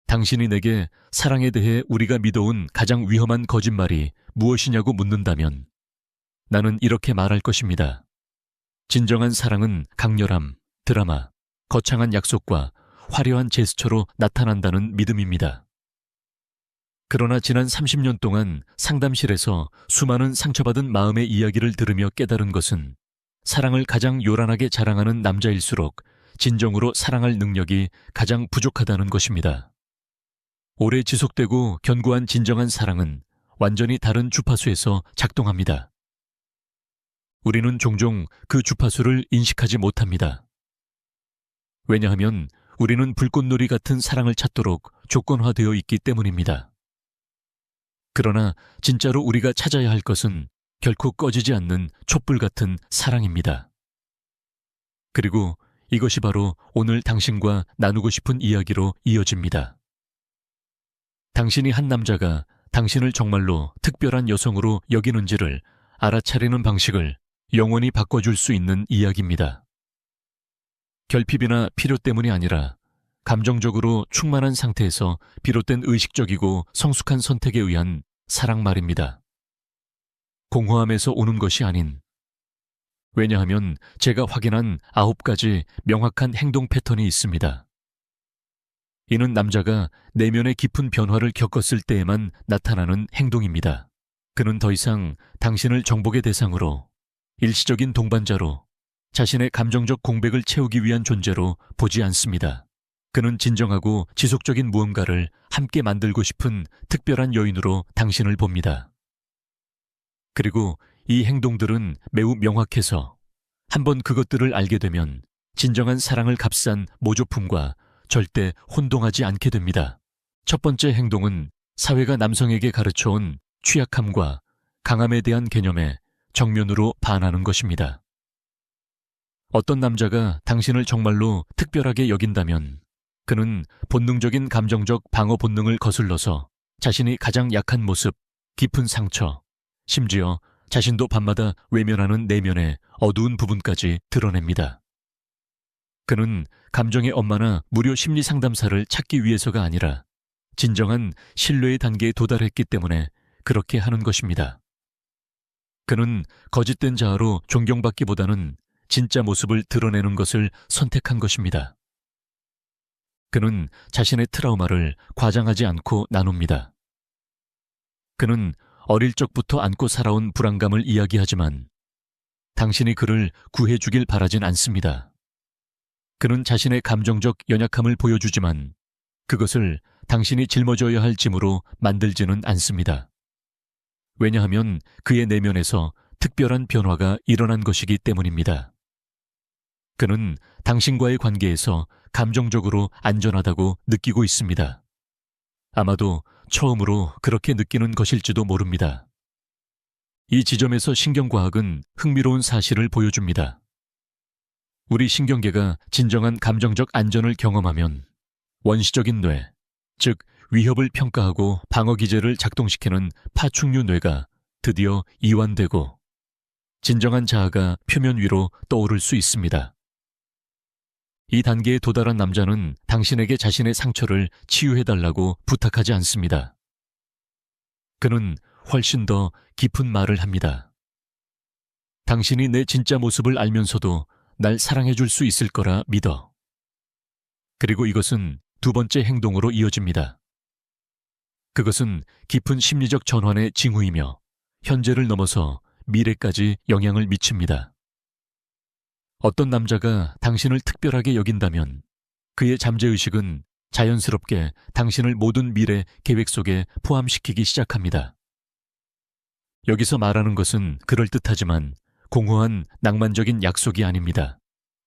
당신이 내게 사랑에 대해 우리가 믿어온 가장 위험한 거짓말이 무엇이냐고 묻는다면 나는 이렇게 말할 것입니다. 진정한 사랑은 강렬함, 드라마, 거창한 약속과 화려한 제스처로 나타난다는 믿음입니다. 그러나 지난 30년 동안 상담실에서 수많은 상처받은 마음의 이야기를 들으며 깨달은 것은 사랑을 가장 요란하게 자랑하는 남자일수록 진정으로 사랑할 능력이 가장 부족하다는 것입니다. 오래 지속되고 견고한 진정한 사랑은 완전히 다른 주파수에서 작동합니다. 우리는 종종 그 주파수를 인식하지 못합니다. 왜냐하면 우리는 불꽃놀이 같은 사랑을 찾도록 조건화되어 있기 때문입니다. 그러나 진짜로 우리가 찾아야 할 것은 결코 꺼지지 않는 촛불 같은 사랑입니다. 그리고 이것이 바로 오늘 당신과 나누고 싶은 이야기로 이어집니다. 당신이 한 남자가 당신을 정말로 특별한 여성으로 여기는지를 알아차리는 방식을 영원히 바꿔줄 수 있는 이야기입니다. 결핍이나 필요 때문이 아니라 감정적으로 충만한 상태에서 비롯된 의식적이고 성숙한 선택에 의한 사랑 말입니다. 공허함에서 오는 것이 아닌, 왜냐하면 제가 확인한 9가지 명확한 행동 패턴이 있습니다. 이는 남자가 내면의 깊은 변화를 겪었을 때에만 나타나는 행동입니다. 그는 더 이상 당신을 정복의 대상으로, 일시적인 동반자로, 자신의 감정적 공백을 채우기 위한 존재로 보지 않습니다. 그는 진정하고 지속적인 무언가를 함께 만들고 싶은 특별한 여인으로 당신을 봅니다. 그리고 이 행동들은 매우 명확해서 한번 그것들을 알게 되면 진정한 사랑을 값싼 모조품과 절대 혼동하지 않게 됩니다. 첫 번째 행동은 사회가 남성에게 가르쳐온 취약함과 강함에 대한 개념에 정면으로 반하는 것입니다. 어떤 남자가 당신을 정말로 특별하게 여긴다면 그는 본능적인 감정적 방어 본능을 거슬러서 자신이 가장 약한 모습, 깊은 상처, 심지어 자신도 밤마다 외면하는 내면의 어두운 부분까지 드러냅니다. 그는 감정의 엄마나 무료 심리 상담사를 찾기 위해서가 아니라 진정한 신뢰의 단계에 도달했기 때문에 그렇게 하는 것입니다. 그는 거짓된 자아로 존경받기보다는 진짜 모습을 드러내는 것을 선택한 것입니다. 그는 자신의 트라우마를 과장하지 않고 나눕니다. 그는 어릴 적부터 안고 살아온 불안감을 이야기하지만 당신이 그를 구해주길 바라진 않습니다. 그는 자신의 감정적 연약함을 보여주지만 그것을 당신이 짊어져야 할 짐으로 만들지는 않습니다. 왜냐하면 그의 내면에서 특별한 변화가 일어난 것이기 때문입니다. 그는 당신과의 관계에서 감정적으로 안전하다고 느끼고 있습니다. 아마도 처음으로 그렇게 느끼는 것일지도 모릅니다. 이 지점에서 신경과학은 흥미로운 사실을 보여줍니다. 우리 신경계가 진정한 감정적 안전을 경험하면 원시적인 뇌, 즉 위협을 평가하고 방어 기제를 작동시키는 파충류 뇌가 드디어 이완되고 진정한 자아가 표면 위로 떠오를 수 있습니다. 이 단계에 도달한 남자는 당신에게 자신의 상처를 치유해달라고 부탁하지 않습니다. 그는 훨씬 더 깊은 말을 합니다. 당신이 내 진짜 모습을 알면서도 날 사랑해줄 수 있을 거라 믿어. 그리고 이것은 두 번째 행동으로 이어집니다. 그것은 깊은 심리적 전환의 징후이며 현재를 넘어서 미래까지 영향을 미칩니다. 어떤 남자가 당신을 특별하게 여긴다면 그의 잠재의식은 자연스럽게 당신을 모든 미래 계획 속에 포함시키기 시작합니다. 여기서 말하는 것은 그럴듯하지만 공허한 낭만적인 약속이 아닙니다.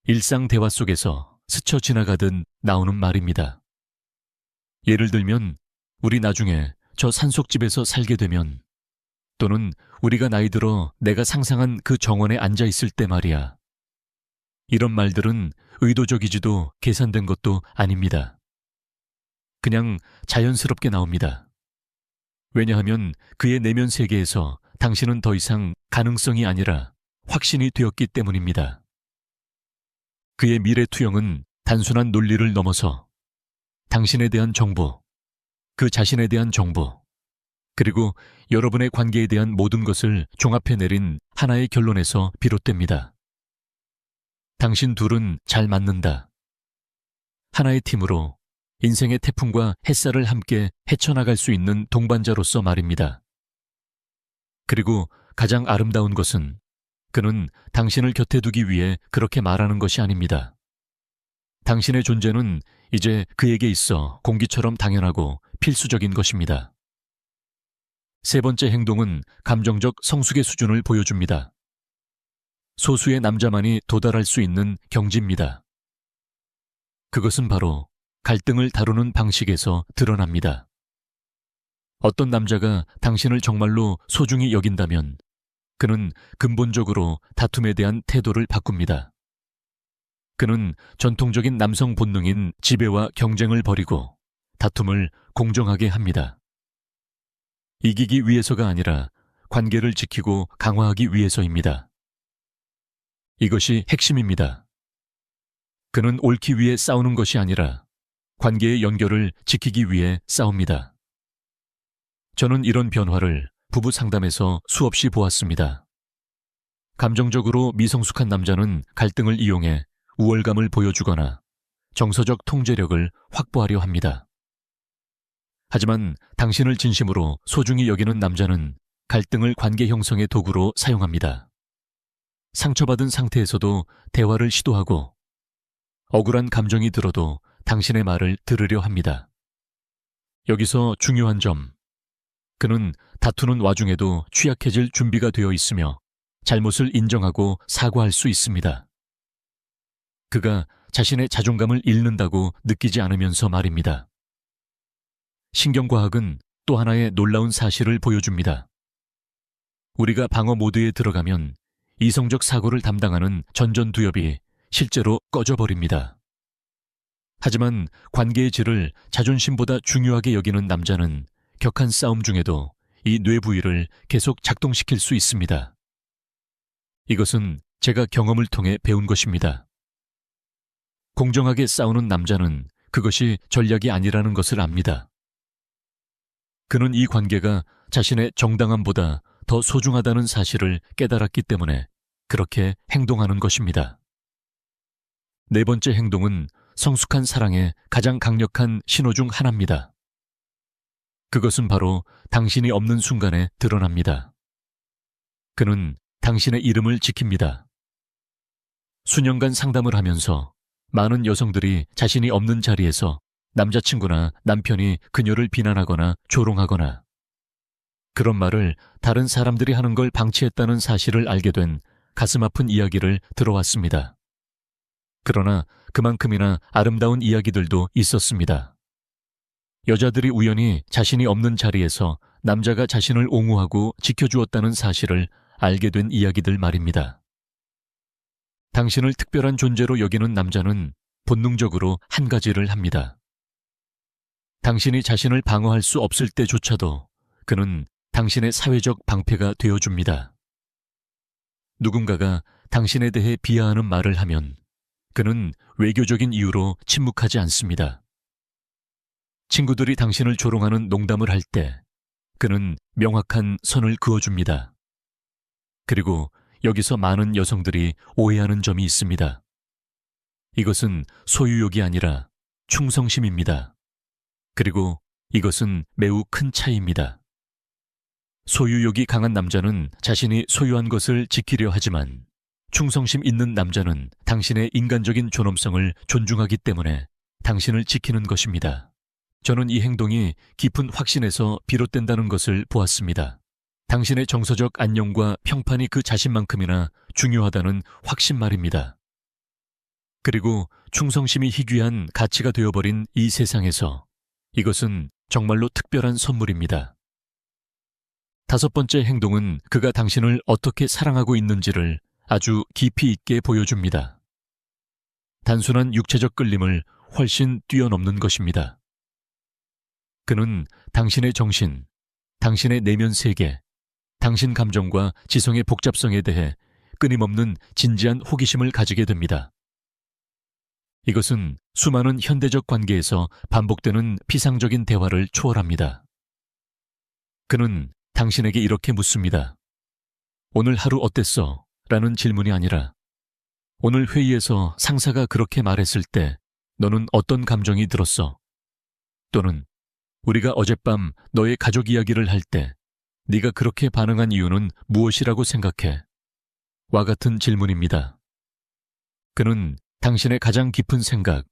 일상 대화 속에서 스쳐 지나가듯 나오는 말입니다. 예를 들면 우리 나중에 저 산속집에서 살게 되면, 또는 우리가 나이 들어 내가 상상한 그 정원에 앉아 있을 때 말이야. 이런 말들은 의도적이지도 계산된 것도 아닙니다. 그냥 자연스럽게 나옵니다. 왜냐하면 그의 내면 세계에서 당신은 더 이상 가능성이 아니라 확신이 되었기 때문입니다. 그의 미래 투영은 단순한 논리를 넘어서 당신에 대한 정보, 그 자신에 대한 정보, 그리고 여러분의 관계에 대한 모든 것을 종합해 내린 하나의 결론에서 비롯됩니다. 당신 둘은 잘 맞는다. 하나의 팀으로 인생의 태풍과 햇살을 함께 헤쳐나갈 수 있는 동반자로서 말입니다. 그리고 가장 아름다운 것은 그는 당신을 곁에 두기 위해 그렇게 말하는 것이 아닙니다. 당신의 존재는 이제 그에게 있어 공기처럼 당연하고 필수적인 것입니다. 세 번째 행동은 감정적 성숙의 수준을 보여줍니다. 소수의 남자만이 도달할 수 있는 경지입니다. 그것은 바로 갈등을 다루는 방식에서 드러납니다. 어떤 남자가 당신을 정말로 소중히 여긴다면 그는 근본적으로 다툼에 대한 태도를 바꿉니다. 그는 전통적인 남성 본능인 지배와 경쟁을 버리고 다툼을 공정하게 합니다. 이기기 위해서가 아니라 관계를 지키고 강화하기 위해서입니다. 이것이 핵심입니다. 그는 옳기 위해 싸우는 것이 아니라 관계의 연결을 지키기 위해 싸웁니다. 저는 이런 변화를 부부 상담에서 수없이 보았습니다. 감정적으로 미성숙한 남자는 갈등을 이용해 우월감을 보여주거나 정서적 통제력을 확보하려 합니다. 하지만 당신을 진심으로 소중히 여기는 남자는 갈등을 관계 형성의 도구로 사용합니다. 상처받은 상태에서도 대화를 시도하고 억울한 감정이 들어도 당신의 말을 들으려 합니다. 여기서 중요한 점, 그는 다투는 와중에도 취약해질 준비가 되어 있으며 잘못을 인정하고 사과할 수 있습니다. 그가 자신의 자존감을 잃는다고 느끼지 않으면서 말입니다. 신경과학은 또 하나의 놀라운 사실을 보여줍니다. 우리가 방어 모드에 들어가면 이성적 사고를 담당하는 전전두엽이 실제로 꺼져버립니다. 하지만 관계의 질을 자존심보다 중요하게 여기는 남자는 격한 싸움 중에도 이 뇌 부위를 계속 작동시킬 수 있습니다. 이것은 제가 경험을 통해 배운 것입니다. 공정하게 싸우는 남자는 그것이 전략이 아니라는 것을 압니다. 그는 이 관계가 자신의 정당함보다 더 소중하다는 사실을 깨달았기 때문에 그렇게 행동하는 것입니다. 네 번째 행동은 성숙한 사랑의 가장 강력한 신호 중 하나입니다. 그것은 바로 당신이 없는 순간에 드러납니다. 그는 당신의 이름을 지킵니다. 수년간 상담을 하면서 많은 여성들이 자신이 없는 자리에서 남자친구나 남편이 그녀를 비난하거나 조롱하거나 그런 말을 다른 사람들이 하는 걸 방치했다는 사실을 알게 된 가슴 아픈 이야기를 들어왔습니다. 그러나 그만큼이나 아름다운 이야기들도 있었습니다. 여자들이 우연히 자신이 없는 자리에서 남자가 자신을 옹호하고 지켜주었다는 사실을 알게 된 이야기들 말입니다. 당신을 특별한 존재로 여기는 남자는 본능적으로 한 가지를 합니다. 당신이 자신을 방어할 수 없을 때조차도 그는 당신의 사회적 방패가 되어줍니다. 누군가가 당신에 대해 비하하는 말을 하면 그는 외교적인 이유로 침묵하지 않습니다. 친구들이 당신을 조롱하는 농담을 할 때 그는 명확한 선을 그어줍니다. 그리고 여기서 많은 여성들이 오해하는 점이 있습니다. 이것은 소유욕이 아니라 충성심입니다. 그리고 이것은 매우 큰 차이입니다. 소유욕이 강한 남자는 자신이 소유한 것을 지키려 하지만 충성심 있는 남자는 당신의 인간적인 존엄성을 존중하기 때문에 당신을 지키는 것입니다. 저는 이 행동이 깊은 확신에서 비롯된다는 것을 보았습니다. 당신의 정서적 안녕과 평판이 그 자신만큼이나 중요하다는 확신 말입니다. 그리고 충성심이 희귀한 가치가 되어버린 이 세상에서 이것은 정말로 특별한 선물입니다. 다섯 번째 행동은 그가 당신을 어떻게 사랑하고 있는지를 아주 깊이 있게 보여줍니다. 단순한 육체적 끌림을 훨씬 뛰어넘는 것입니다. 그는 당신의 정신, 당신의 내면 세계, 당신 감정과 지성의 복잡성에 대해 끊임없는 진지한 호기심을 가지게 됩니다. 이것은 수많은 현대적 관계에서 반복되는 피상적인 대화를 초월합니다. 그는 당신에게 이렇게 묻습니다. 오늘 하루 어땠어? 라는 질문이 아니라 오늘 회의에서 상사가 그렇게 말했을 때 너는 어떤 감정이 들었어? 또는 우리가 어젯밤 너의 가족 이야기를 할 때 네가 그렇게 반응한 이유는 무엇이라고 생각해? 와 같은 질문입니다. 그는 당신의 가장 깊은 생각,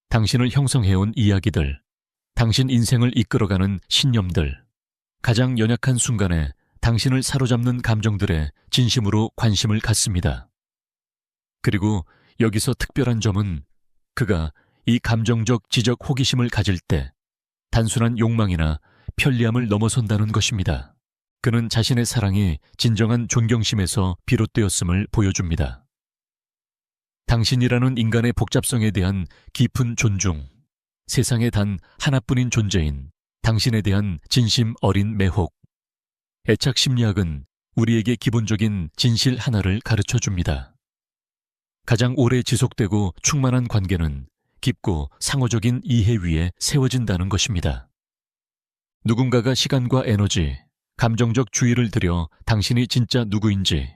당신을 형성해온 이야기들, 당신 인생을 이끌어가는 신념들, 가장 연약한 순간에 당신을 사로잡는 감정들에 진심으로 관심을 갖습니다. 그리고 여기서 특별한 점은 그가 이 감정적 지적 호기심을 가질 때 단순한 욕망이나 편리함을 넘어선다는 것입니다. 그는 자신의 사랑이 진정한 존경심에서 비롯되었음을 보여줍니다. 당신이라는 인간의 복잡성에 대한 깊은 존중, 세상에 단 하나뿐인 존재인 당신에 대한 진심 어린 매혹, 애착 심리학은 우리에게 기본적인 진실 하나를 가르쳐 줍니다. 가장 오래 지속되고 충만한 관계는 깊고 상호적인 이해 위에 세워진다는 것입니다. 누군가가 시간과 에너지, 감정적 주의를 들여 당신이 진짜 누구인지,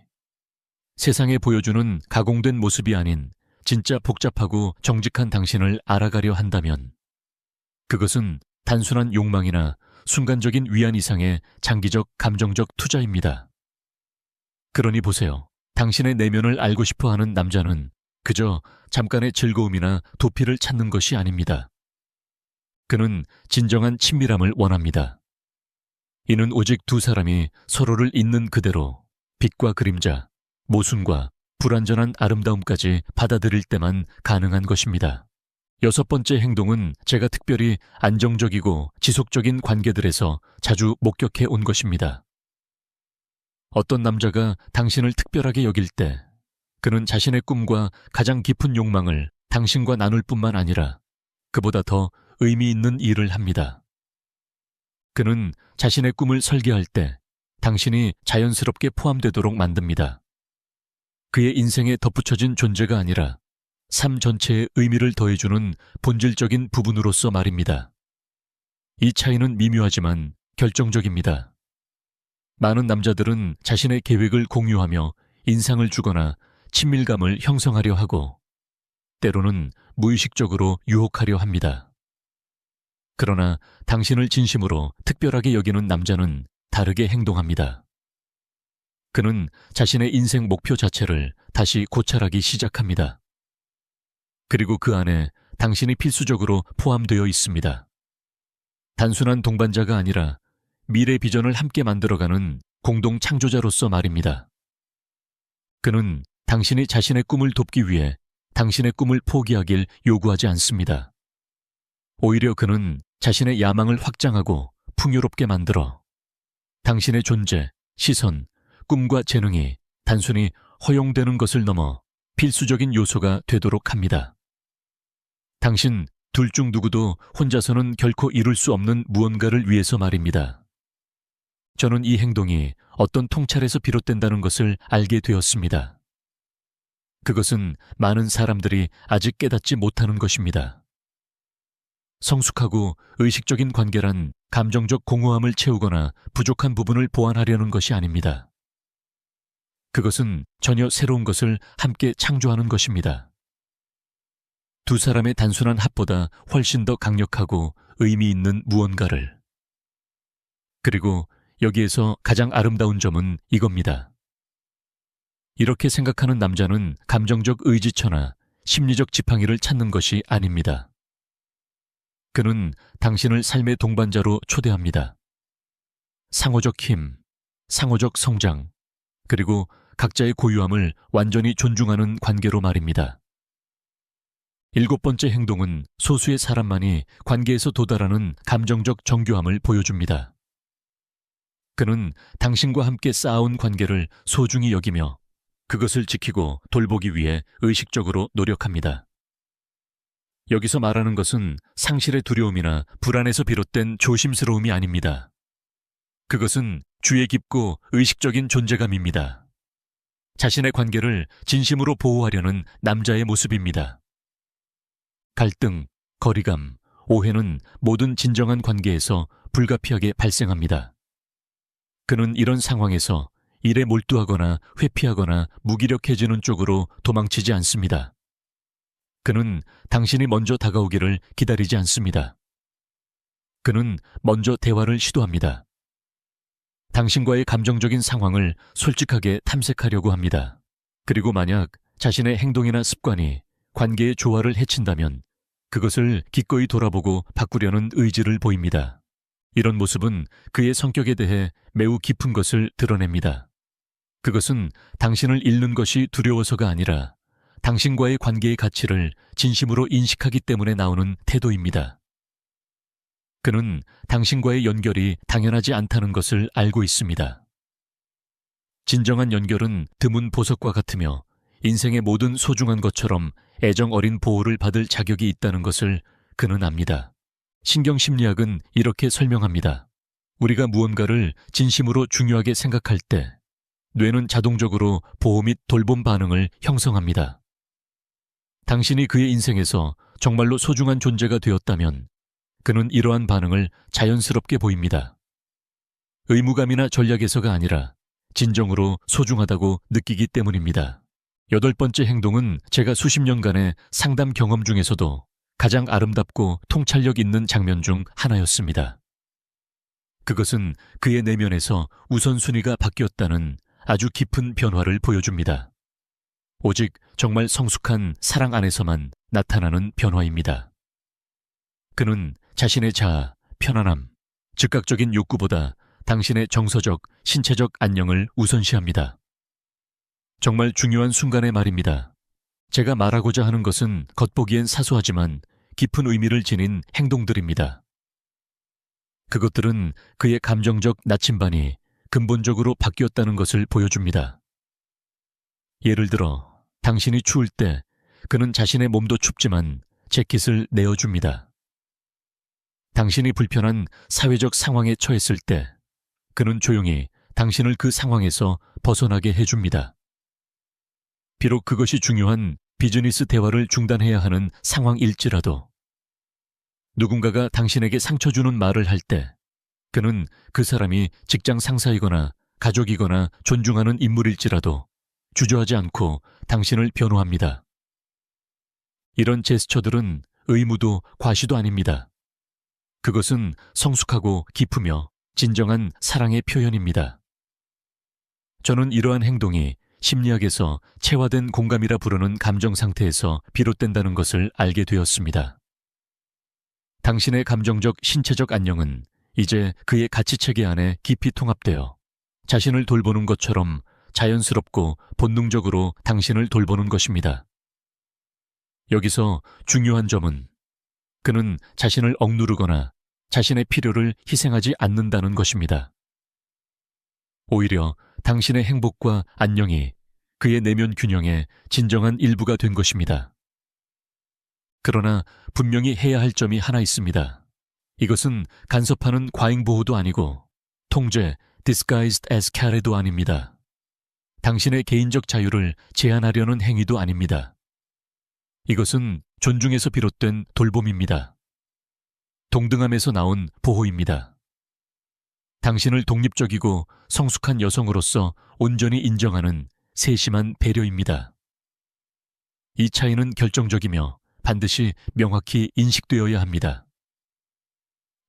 세상에 보여주는 가공된 모습이 아닌 진짜 복잡하고 정직한 당신을 알아가려 한다면 그것은 단순한 욕망이나 순간적인 위안 이상의 장기적 감정적 투자입니다. 그러니 보세요. 당신의 내면을 알고 싶어 하는 남자는 그저 잠깐의 즐거움이나 도피를 찾는 것이 아닙니다. 그는 진정한 친밀함을 원합니다. 이는 오직 두 사람이 서로를 있는 그대로 빛과 그림자, 모순과 불완전한 아름다움까지 받아들일 때만 가능한 것입니다. 여섯 번째 행동은 제가 특별히 안정적이고 지속적인 관계들에서 자주 목격해 온 것입니다. 어떤 남자가 당신을 특별하게 여길 때 그는 자신의 꿈과 가장 깊은 욕망을 당신과 나눌 뿐만 아니라 그보다 더 의미 있는 일을 합니다. 그는 자신의 꿈을 설계할 때 당신이 자연스럽게 포함되도록 만듭니다. 그의 인생에 덧붙여진 존재가 아니라 삶 전체의 의미를 더해주는 본질적인 부분으로서 말입니다. 이 차이는 미묘하지만 결정적입니다. 많은 남자들은 자신의 계획을 공유하며 인상을 주거나 친밀감을 형성하려 하고 때로는 무의식적으로 유혹하려 합니다. 그러나 당신을 진심으로 특별하게 여기는 남자는 다르게 행동합니다. 그는 자신의 인생 목표 자체를 다시 고찰하기 시작합니다. 그리고 그 안에 당신이 필수적으로 포함되어 있습니다. 단순한 동반자가 아니라 미래 비전을 함께 만들어가는 공동 창조자로서 말입니다. 그는 당신이 자신의 꿈을 돕기 위해 당신의 꿈을 포기하길 요구하지 않습니다. 오히려 그는 자신의 야망을 확장하고 풍요롭게 만들어 당신의 존재, 시선, 꿈과 재능이 단순히 허용되는 것을 넘어 필수적인 요소가 되도록 합니다. 당신 둘 중 누구도 혼자서는 결코 이룰 수 없는 무언가를 위해서 말입니다. 저는 이 행동이 어떤 통찰에서 비롯된다는 것을 알게 되었습니다. 그것은 많은 사람들이 아직 깨닫지 못하는 것입니다. 성숙하고 의식적인 관계란 감정적 공허함을 채우거나 부족한 부분을 보완하려는 것이 아닙니다. 그것은 전혀 새로운 것을 함께 창조하는 것입니다. 두 사람의 단순한 합보다 훨씬 더 강력하고 의미 있는 무언가를. 그리고 여기에서 가장 아름다운 점은 이겁니다. 이렇게 생각하는 남자는 감정적 의지처나 심리적 지팡이를 찾는 것이 아닙니다. 그는 당신을 삶의 동반자로 초대합니다. 상호적 힘, 상호적 성장, 그리고 각자의 고유함을 완전히 존중하는 관계로 말입니다. 일곱 번째 행동은 소수의 사람만이 관계에서 도달하는 감정적 정교함을 보여줍니다. 그는 당신과 함께 쌓아온 관계를 소중히 여기며 그것을 지키고 돌보기 위해 의식적으로 노력합니다. 여기서 말하는 것은 상실의 두려움이나 불안에서 비롯된 조심스러움이 아닙니다. 그것은 주의 깊고 의식적인 존재감입니다. 자신의 관계를 진심으로 보호하려는 남자의 모습입니다. 갈등, 거리감, 오해는 모든 진정한 관계에서 불가피하게 발생합니다. 그는 이런 상황에서 일에 몰두하거나 회피하거나 무기력해지는 쪽으로 도망치지 않습니다. 그는 당신이 먼저 다가오기를 기다리지 않습니다. 그는 먼저 대화를 시도합니다. 당신과의 감정적인 상황을 솔직하게 탐색하려고 합니다. 그리고 만약 자신의 행동이나 습관이 관계의 조화를 해친다면 그것을 기꺼이 돌아보고 바꾸려는 의지를 보입니다. 이런 모습은 그의 성격에 대해 매우 깊은 것을 드러냅니다. 그것은 당신을 잃는 것이 두려워서가 아니라 당신과의 관계의 가치를 진심으로 인식하기 때문에 나오는 태도입니다. 그는 당신과의 연결이 당연하지 않다는 것을 알고 있습니다. 진정한 연결은 드문 보석과 같으며 인생의 모든 소중한 것처럼 애정 어린 보호를 받을 자격이 있다는 것을 그는 압니다. 신경심리학은 이렇게 설명합니다. 우리가 무언가를 진심으로 중요하게 생각할 때 뇌는 자동적으로 보호 및 돌봄 반응을 형성합니다. 당신이 그의 인생에서 정말로 소중한 존재가 되었다면 그는 이러한 반응을 자연스럽게 보입니다. 의무감이나 전략에서가 아니라 진정으로 소중하다고 느끼기 때문입니다. 8번째 행동은 제가 수십 년간의 상담 경험 중에서도 가장 아름답고 통찰력 있는 장면 중 하나였습니다. 그것은 그의 내면에서 우선순위가 바뀌었다는 아주 깊은 변화를 보여줍니다. 오직 정말 성숙한 사랑 안에서만 나타나는 변화입니다. 그는 자신의 자아, 편안함, 즉각적인 욕구보다 당신의 정서적, 신체적 안녕을 우선시합니다. 정말 중요한 순간의 말입니다. 제가 말하고자 하는 것은 겉보기엔 사소하지만 깊은 의미를 지닌 행동들입니다. 그것들은 그의 감정적 나침반이 근본적으로 바뀌었다는 것을 보여줍니다. 예를 들어, 당신이 추울 때 그는 자신의 몸도 춥지만 재킷을 내어줍니다. 당신이 불편한 사회적 상황에 처했을 때 그는 조용히 당신을 그 상황에서 벗어나게 해줍니다. 비록 그것이 중요한 비즈니스 대화를 중단해야 하는 상황일지라도 누군가가 당신에게 상처 주는 말을 할 때 그는 그 사람이 직장 상사이거나 가족이거나 존중하는 인물일지라도 주저하지 않고 당신을 변호합니다. 이런 제스처들은 의무도 과시도 아닙니다. 그것은 성숙하고 깊으며 진정한 사랑의 표현입니다. 저는 이러한 행동이 심리학에서 체화된 공감이라 부르는 감정 상태에서 비롯된다는 것을 알게 되었습니다. 당신의 감정적, 신체적 안녕은 이제 그의 가치체계 안에 깊이 통합되어 자신을 돌보는 것처럼 자연스럽고 본능적으로 당신을 돌보는 것입니다. 여기서 중요한 점은 그는 자신을 억누르거나 자신의 필요를 희생하지 않는다는 것입니다. 오히려 당신의 행복과 안녕이 그의 내면 균형의 진정한 일부가 된 것입니다. 그러나 분명히 해야 할 점이 하나 있습니다. 이것은 간섭하는 과잉보호도 아니고 통제, disguised as carry도 아닙니다. 당신의 개인적 자유를 제한하려는 행위도 아닙니다. 이것은 존중에서 비롯된 돌봄입니다. 동등함에서 나온 보호입니다. 당신을 독립적이고 성숙한 여성으로서 온전히 인정하는 세심한 배려입니다. 이 차이는 결정적이며 반드시 명확히 인식되어야 합니다.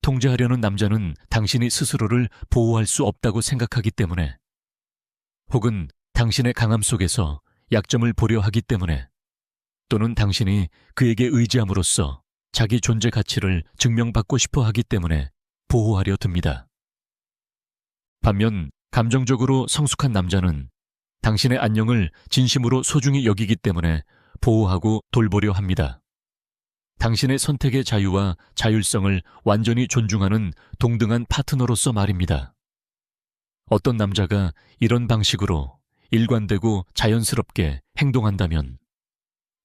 통제하려는 남자는 당신이 스스로를 보호할 수 없다고 생각하기 때문에 혹은 당신의 강함 속에서 약점을 보려 하기 때문에 또는 당신이 그에게 의지함으로써 자기 존재 가치를 증명받고 싶어 하기 때문에 보호하려 듭니다. 반면 감정적으로 성숙한 남자는 당신의 안녕을 진심으로 소중히 여기기 때문에 보호하고 돌보려 합니다. 당신의 선택의 자유와 자율성을 완전히 존중하는 동등한 파트너로서 말입니다. 어떤 남자가 이런 방식으로 일관되고 자연스럽게 행동한다면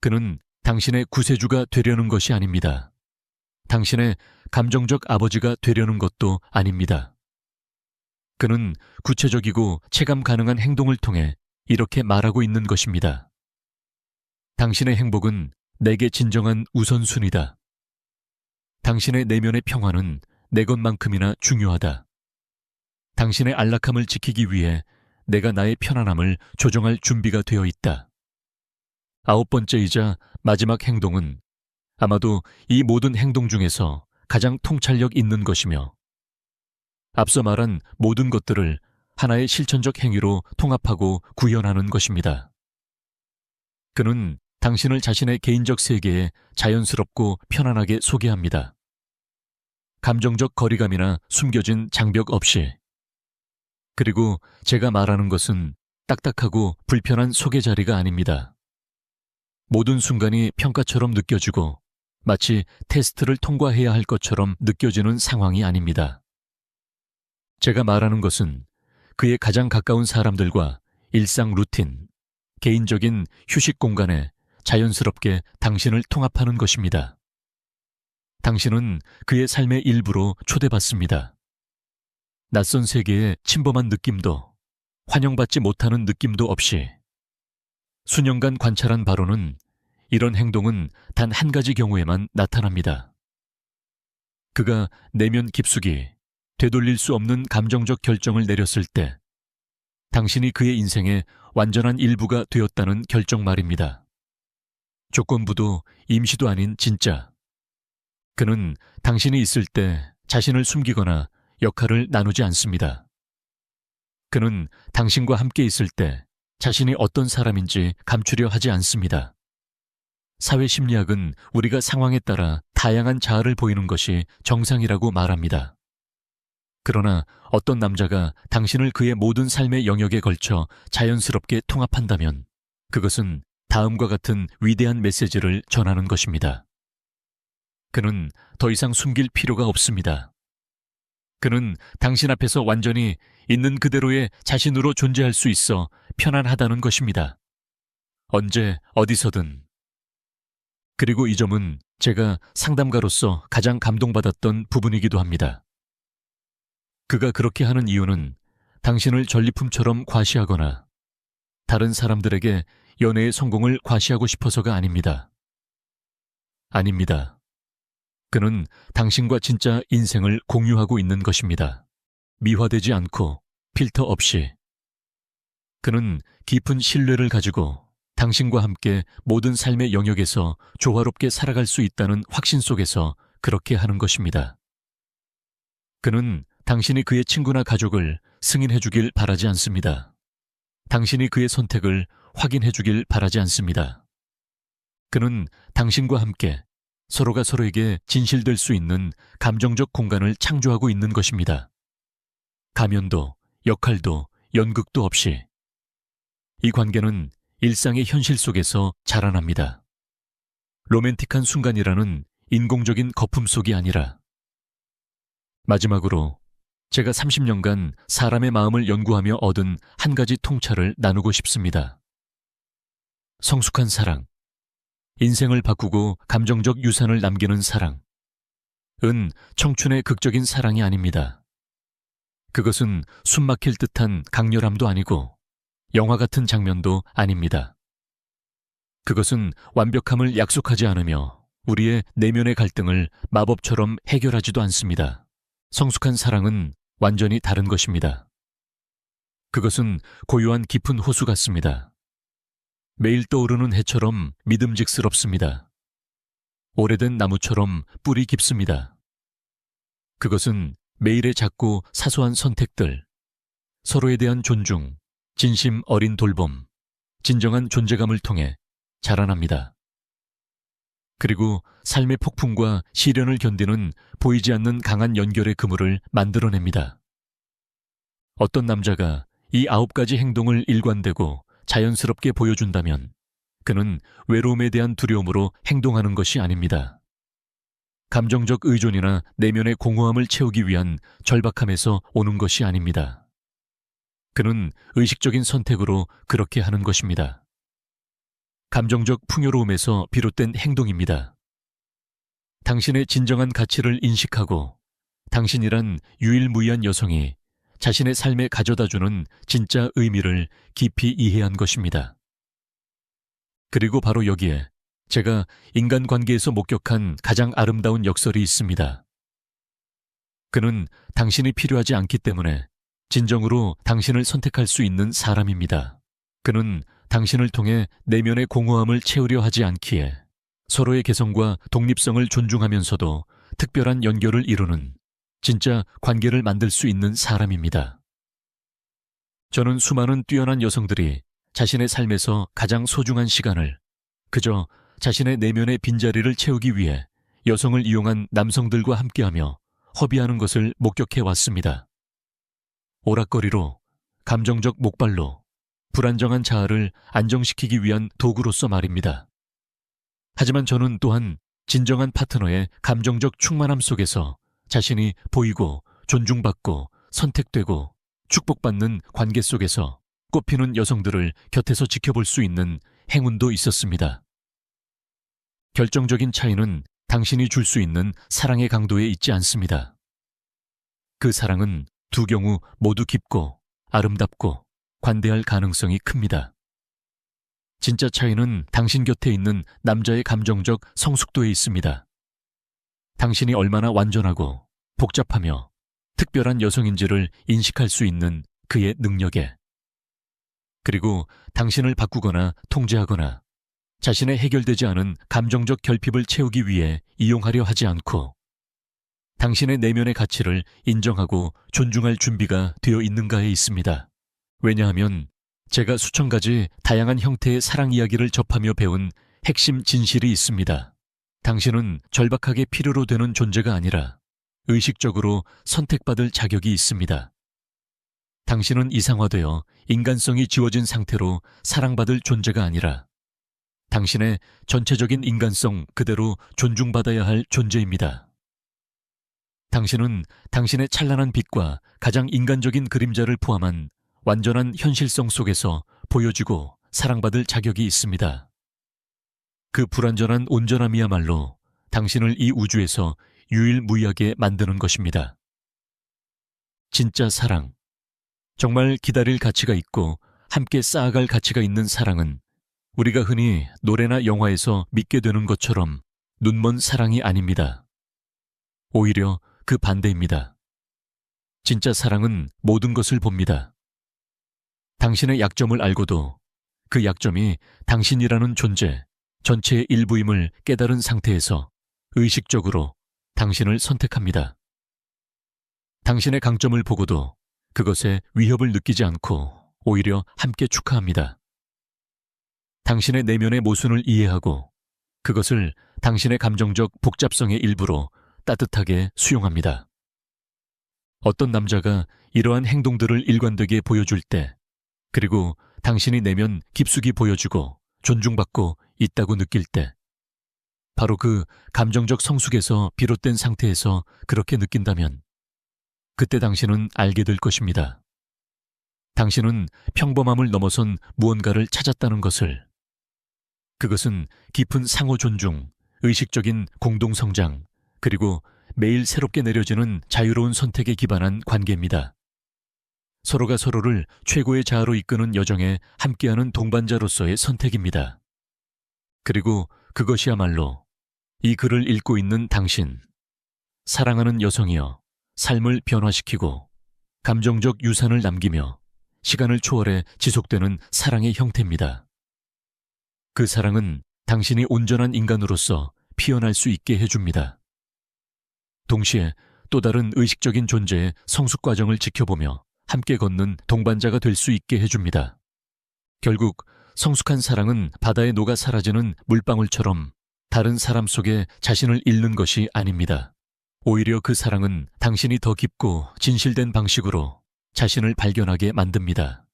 그는 당신의 구세주가 되려는 것이 아닙니다. 당신의 감정적 아버지가 되려는 것도 아닙니다. 그는 구체적이고 체감 가능한 행동을 통해 이렇게 말하고 있는 것입니다. 당신의 행복은 내게 진정한 우선순위다. 당신의 내면의 평화는 내 것만큼이나 중요하다. 당신의 안락함을 지키기 위해 내가 나의 편안함을 조정할 준비가 되어 있다. 9번째이자 마지막 행동은 아마도 이 모든 행동 중에서 가장 통찰력 있는 것이며 앞서 말한 모든 것들을 하나의 실천적 행위로 통합하고 구현하는 것입니다. 그는 당신을 자신의 개인적 세계에 자연스럽고 편안하게 소개합니다. 감정적 거리감이나 숨겨진 장벽 없이. 그리고 제가 말하는 것은 딱딱하고 불편한 소개 자리가 아닙니다. 모든 순간이 평가처럼 느껴지고 마치 테스트를 통과해야 할 것처럼 느껴지는 상황이 아닙니다. 제가 말하는 것은 그의 가장 가까운 사람들과 일상 루틴, 개인적인 휴식 공간에 자연스럽게 당신을 통합하는 것입니다. 당신은 그의 삶의 일부로 초대받습니다. 낯선 세계에 침범한 느낌도, 환영받지 못하는 느낌도 없이. 수년간 관찰한 바로는 이런 행동은 단 한 가지 경우에만 나타납니다. 그가 내면 깊숙이 되돌릴 수 없는 감정적 결정을 내렸을 때 당신이 그의 인생의 완전한 일부가 되었다는 결정 말입니다. 조건부도 임시도 아닌 진짜. 그는 당신이 있을 때 자신을 숨기거나 역할을 나누지 않습니다. 그는 당신과 함께 있을 때 자신이 어떤 사람인지 감추려 하지 않습니다. 사회심리학은 우리가 상황에 따라 다양한 자아를 보이는 것이 정상이라고 말합니다. 그러나 어떤 남자가 당신을 그의 모든 삶의 영역에 걸쳐 자연스럽게 통합한다면 그것은 다음과 같은 위대한 메시지를 전하는 것입니다. 그는 더 이상 숨길 필요가 없습니다. 그는 당신 앞에서 완전히 있는 그대로의 자신으로 존재할 수 있어 편안하다는 것입니다. 언제 어디서든. 그리고 이 점은 제가 상담가로서 가장 감동받았던 부분이기도 합니다. 그가 그렇게 하는 이유는 당신을 전리품처럼 과시하거나 다른 사람들에게 연애의 성공을 과시하고 싶어서가 아닙니다. 아닙니다. 그는 당신과 진짜 인생을 공유하고 있는 것입니다. 미화되지 않고 필터 없이. 그는 깊은 신뢰를 가지고 당신과 함께 모든 삶의 영역에서 조화롭게 살아갈 수 있다는 확신 속에서 그렇게 하는 것입니다. 그는 당신이 그의 친구나 가족을 승인해 주길 바라지 않습니다. 당신이 그의 선택을 확인해 주길 바라지 않습니다. 그는 당신과 함께 서로가 서로에게 진실될 수 있는 감정적 공간을 창조하고 있는 것입니다. 가면도, 역할도, 연극도 없이. 이 관계는 일상의 현실 속에서 자라납니다. 로맨틱한 순간이라는 인공적인 거품 속이 아니라. 마지막으로 제가 30년간 사람의 마음을 연구하며 얻은 한 가지 통찰을 나누고 싶습니다. 성숙한 사랑, 인생을 바꾸고 감정적 유산을 남기는 사랑은 청춘의 극적인 사랑이 아닙니다. 그것은 숨막힐 듯한 강렬함도 아니고 영화 같은 장면도 아닙니다. 그것은 완벽함을 약속하지 않으며 우리의 내면의 갈등을 마법처럼 해결하지도 않습니다. 성숙한 사랑은 완전히 다른 것입니다. 그것은 고요한 깊은 호수 같습니다. 매일 떠오르는 해처럼 믿음직스럽습니다. 오래된 나무처럼 뿌리 깊습니다. 그것은 매일의 작고 사소한 선택들, 서로에 대한 존중, 진심 어린 돌봄, 진정한 존재감을 통해 자라납니다. 그리고 삶의 폭풍과 시련을 견디는 보이지 않는 강한 연결의 그물을 만들어냅니다. 어떤 남자가 이 9가지 행동을 일관되고 자연스럽게 보여준다면 그는 외로움에 대한 두려움으로 행동하는 것이 아닙니다. 감정적 의존이나 내면의 공허함을 채우기 위한 절박함에서 오는 것이 아닙니다. 그는 의식적인 선택으로 그렇게 하는 것입니다. 감정적 풍요로움에서 비롯된 행동입니다. 당신의 진정한 가치를 인식하고 당신이란 유일무이한 여성이 자신의 삶에 가져다주는 진짜 의미를 깊이 이해한 것입니다. 그리고 바로 여기에 제가 인간관계에서 목격한 가장 아름다운 역설이 있습니다. 그는 당신이 필요하지 않기 때문에 진정으로 당신을 선택할 수 있는 사람입니다. 그는 당신을 통해 내면의 공허함을 채우려 하지 않기에 서로의 개성과 독립성을 존중하면서도 특별한 연결을 이루는 진짜 관계를 만들 수 있는 사람입니다. 저는 수많은 뛰어난 여성들이 자신의 삶에서 가장 소중한 시간을 그저 자신의 내면의 빈자리를 채우기 위해 여성을 이용한 남성들과 함께하며 허비하는 것을 목격해 왔습니다. 오락거리로, 감정적 목발로, 불안정한 자아를 안정시키기 위한 도구로서 말입니다. 하지만 저는 또한 진정한 파트너의 감정적 충만함 속에서 자신이 보이고 존중받고 선택되고 축복받는 관계 속에서 꽃피는 여성들을 곁에서 지켜볼 수 있는 행운도 있었습니다. 결정적인 차이는 당신이 줄 수 있는 사랑의 강도에 있지 않습니다. 그 사랑은 두 경우 모두 깊고 아름답고 관대할 가능성이 큽니다. 진짜 차이는 당신 곁에 있는 남자의 감정적 성숙도에 있습니다. 당신이 얼마나 완전하고 복잡하며 특별한 여성인지를 인식할 수 있는 그의 능력에, 그리고 당신을 바꾸거나 통제하거나 자신의 해결되지 않은 감정적 결핍을 채우기 위해 이용하려 하지 않고 당신의 내면의 가치를 인정하고 존중할 준비가 되어 있는가에 있습니다. 왜냐하면 제가 수천 가지 다양한 형태의 사랑 이야기를 접하며 배운 핵심 진실이 있습니다. 당신은 절박하게 필요로 되는 존재가 아니라 의식적으로 선택받을 자격이 있습니다. 당신은 이상화되어 인간성이 지워진 상태로 사랑받을 존재가 아니라 당신의 전체적인 인간성 그대로 존중받아야 할 존재입니다. 당신은 당신의 찬란한 빛과 가장 인간적인 그림자를 포함한 완전한 현실성 속에서 보여지고 사랑받을 자격이 있습니다. 그 불완전한 온전함이야말로 당신을 이 우주에서 유일무이하게 만드는 것입니다. 진짜 사랑, 정말 기다릴 가치가 있고 함께 쌓아갈 가치가 있는 사랑은 우리가 흔히 노래나 영화에서 믿게 되는 것처럼 눈먼 사랑이 아닙니다. 오히려 그 반대입니다. 진짜 사랑은 모든 것을 봅니다. 당신의 약점을 알고도 그 약점이 당신이라는 존재 전체의 일부임을 깨달은 상태에서 의식적으로 당신을 선택합니다. 당신의 강점을 보고도 그것에 위협을 느끼지 않고 오히려 함께 축하합니다. 당신의 내면의 모순을 이해하고 그것을 당신의 감정적 복잡성의 일부로 따뜻하게 수용합니다. 어떤 남자가 이러한 행동들을 일관되게 보여줄 때, 그리고 당신이 내면 깊숙이 보여주고 존중받고 있다고 느낄 때, 바로 그 감정적 성숙에서 비롯된 상태에서 그렇게 느낀다면 그때 당신은 알게 될 것입니다. 당신은 평범함을 넘어선 무언가를 찾았다는 것을. 그것은 깊은 상호 존중, 의식적인 공동 성장, 그리고 매일 새롭게 내려지는 자유로운 선택에 기반한 관계입니다. 서로가 서로를 최고의 자아로 이끄는 여정에 함께하는 동반자로서의 선택입니다. 그리고 그것이야말로 이 글을 읽고 있는 당신, 사랑하는 여성이여 삶을 변화시키고 감정적 유산을 남기며 시간을 초월해 지속되는 사랑의 형태입니다. 그 사랑은 당신이 온전한 인간으로서 피어날 수 있게 해줍니다. 동시에 또 다른 의식적인 존재의 성숙 과정을 지켜보며 함께 걷는 동반자가 될 수 있게 해줍니다. 결국 성숙한 사랑은 바다에 녹아 사라지는 물방울처럼 다른 사람 속에 자신을 잃는 것이 아닙니다. 오히려 그 사랑은 당신이 더 깊고 진실된 방식으로 자신을 발견하게 만듭니다.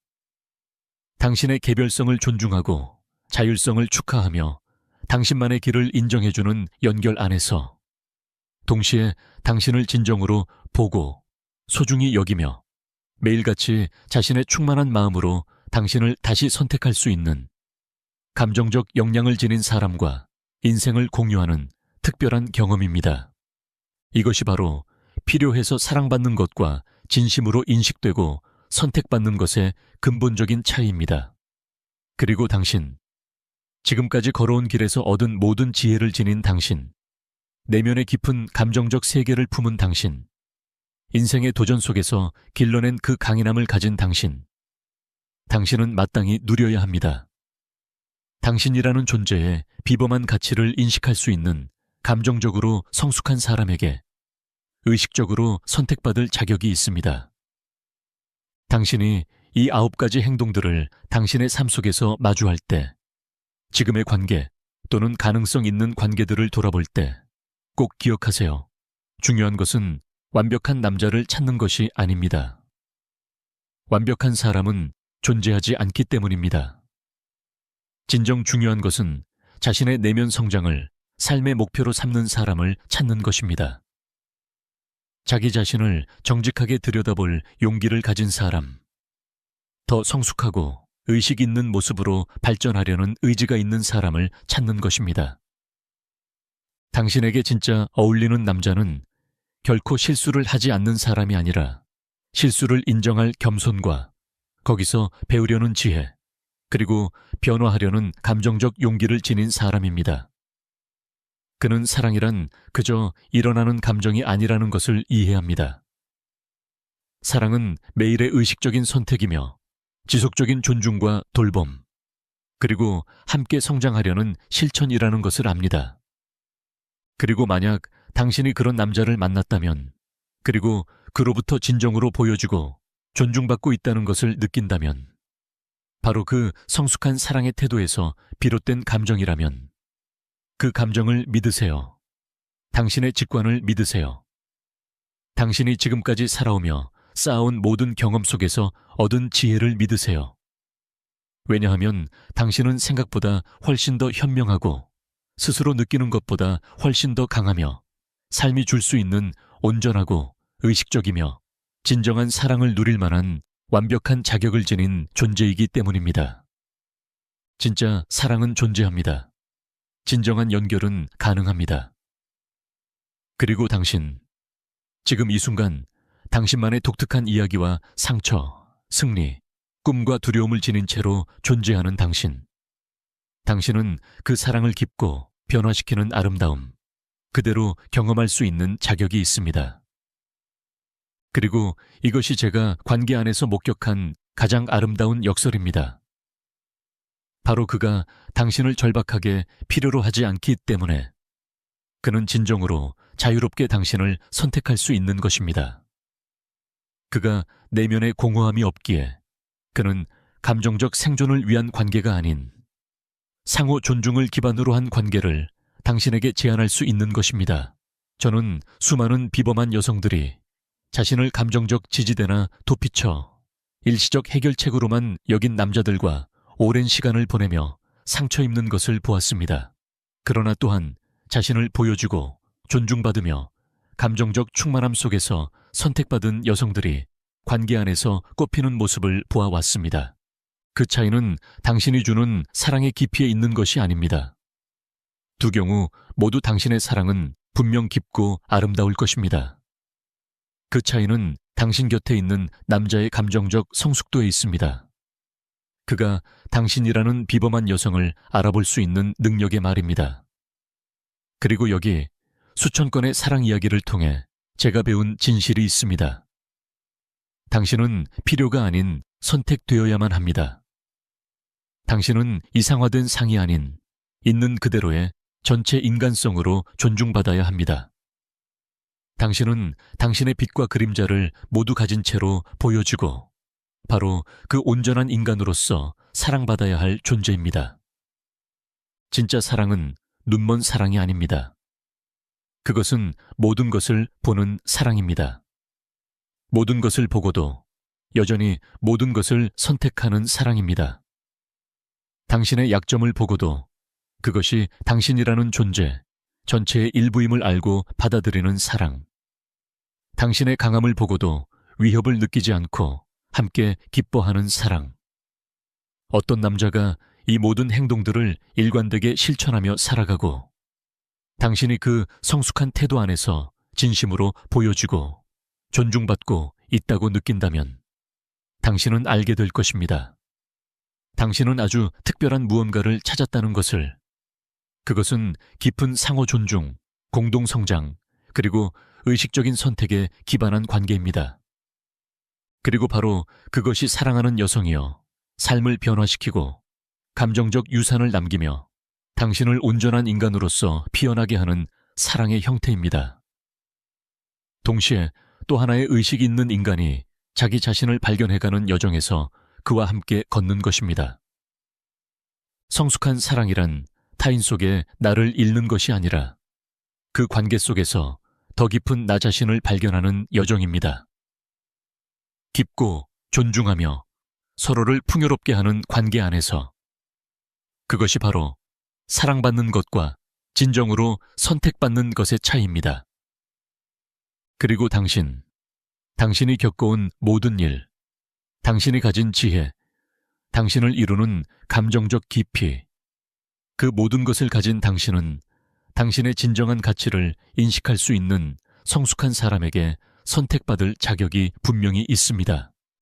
당신의 개별성을 존중하고 자율성을 축하하며 당신만의 길을 인정해주는 연결 안에서 동시에 당신을 진정으로 보고 소중히 여기며 매일같이 자신의 충만한 마음으로 당신을 다시 선택할 수 있는 감정적 역량을 지닌 사람과 인생을 공유하는 특별한 경험입니다. 이것이 바로 필요해서 사랑받는 것과 진심으로 인식되고 선택받는 것의 근본적인 차이입니다. 그리고 당신, 지금까지 걸어온 길에서 얻은 모든 지혜를 지닌 당신, 내면의 깊은 감정적 세계를 품은 당신, 인생의 도전 속에서 길러낸 그 강인함을 가진 당신은 마땅히 누려야 합니다. 당신이라는 존재의 비범한 가치를 인식할 수 있는 감정적으로 성숙한 사람에게 의식적으로 선택받을 자격이 있습니다. 당신이 이 9가지 행동들을 당신의 삶 속에서 마주할 때, 지금의 관계 또는 가능성 있는 관계들을 돌아볼 때 꼭 기억하세요. 중요한 것은 완벽한 남자를 찾는 것이 아닙니다. 완벽한 사람은 존재하지 않기 때문입니다. 진정 중요한 것은 자신의 내면 성장을 삶의 목표로 삼는 사람을 찾는 것입니다. 자기 자신을 정직하게 들여다볼 용기를 가진 사람, 더 성숙하고 의식 있는 모습으로 발전하려는 의지가 있는 사람을 찾는 것입니다. 당신에게 진짜 어울리는 남자는 결코 실수를 하지 않는 사람이 아니라 실수를 인정할 겸손과 거기서 배우려는 지혜, 그리고 변화하려는 감정적 용기를 지닌 사람입니다. 그는 사랑이란 그저 일어나는 감정이 아니라는 것을 이해합니다. 사랑은 매일의 의식적인 선택이며 지속적인 존중과 돌봄, 그리고 함께 성장하려는 실천이라는 것을 압니다. 그리고 만약 당신이 그런 남자를 만났다면, 그리고 그로부터 진정으로 보여주고 존중받고 있다는 것을 느낀다면, 바로 그 성숙한 사랑의 태도에서 비롯된 감정이라면 그 감정을 믿으세요. 당신의 직관을 믿으세요. 당신이 지금까지 살아오며 쌓아온 모든 경험 속에서 얻은 지혜를 믿으세요. 왜냐하면 당신은 생각보다 훨씬 더 현명하고 스스로 느끼는 것보다 훨씬 더 강하며 삶이 줄 수 있는 온전하고 의식적이며 진정한 사랑을 누릴 만한 완벽한 자격을 지닌 존재이기 때문입니다. 진짜 사랑은 존재합니다. 진정한 연결은 가능합니다. 그리고 당신, 지금 이 순간 당신만의 독특한 이야기와 상처, 승리, 꿈과 두려움을 지닌 채로 존재하는 당신은 그 사랑을 깊고 변화시키는 아름다움, 그대로 경험할 수 있는 자격이 있습니다. 그리고 이것이 제가 관계 안에서 목격한 가장 아름다운 역설입니다. 바로 그가 당신을 절박하게 필요로 하지 않기 때문에 그는 진정으로 자유롭게 당신을 선택할 수 있는 것입니다. 그가 내면에 공허함이 없기에 그는 감정적 생존을 위한 관계가 아닌 상호 존중을 기반으로 한 관계를 당신에게 제안할 수 있는 것입니다. 저는 수많은 비범한 여성들이 자신을 감정적 지지대나 도피처, 일시적 해결책으로만 여긴 남자들과 오랜 시간을 보내며 상처 입는 것을 보았습니다. 그러나 또한 자신을 보여주고 존중받으며 감정적 충만함 속에서 선택받은 여성들이 관계 안에서 꽃피는 모습을 보아왔습니다. 그 차이는 당신이 주는 사랑의 깊이에 있는 것이 아닙니다. 두 경우 모두 당신의 사랑은 분명 깊고 아름다울 것입니다. 그 차이는 당신 곁에 있는 남자의 감정적 성숙도에 있습니다. 그가 당신이라는 비범한 여성을 알아볼 수 있는 능력의 말입니다. 그리고 여기 수천 건의 사랑 이야기를 통해 제가 배운 진실이 있습니다. 당신은 필요가 아닌 선택되어야만 합니다. 당신은 이상화된 상이 아닌 있는 그대로의 전체 인간성으로 존중받아야 합니다. 당신은 당신의 빛과 그림자를 모두 가진 채로 보여주고 바로 그 온전한 인간으로서 사랑받아야 할 존재입니다. 진짜 사랑은 눈먼 사랑이 아닙니다. 그것은 모든 것을 보는 사랑입니다. 모든 것을 보고도 여전히 모든 것을 선택하는 사랑입니다. 당신의 약점을 보고도 그것이 당신이라는 존재 전체의 일부임을 알고 받아들이는 사랑. 당신의 강함을 보고도 위협을 느끼지 않고 함께 기뻐하는 사랑. 어떤 남자가 이 모든 행동들을 일관되게 실천하며 살아가고 당신이 그 성숙한 태도 안에서 진심으로 보여주고 존중받고 있다고 느낀다면 당신은 알게 될 것입니다. 당신은 아주 특별한 무언가를 찾았다는 것을. 그것은 깊은 상호 존중, 공동 성장, 그리고 의식적인 선택에 기반한 관계입니다. 그리고 바로 그것이 사랑하는 여성이여 삶을 변화시키고 감정적 유산을 남기며 당신을 온전한 인간으로서 피어나게 하는 사랑의 형태입니다. 동시에 또 하나의 의식 있는 인간이 자기 자신을 발견해가는 여정에서 그와 함께 걷는 것입니다. 성숙한 사랑이란 타인 속에 나를 잃는 것이 아니라 그 관계 속에서 더 깊은 나 자신을 발견하는 여정입니다. 깊고 존중하며 서로를 풍요롭게 하는 관계 안에서 그것이 바로 사랑받는 것과 진정으로 선택받는 것의 차이입니다. 그리고 당신이 겪어온 모든 일, 당신이 가진 지혜, 당신을 이루는 감정적 깊이, 그 모든 것을 가진 당신은 당신의 진정한 가치를 인식할 수 있는 성숙한 사람에게 선택받을 자격이 분명히 있습니다.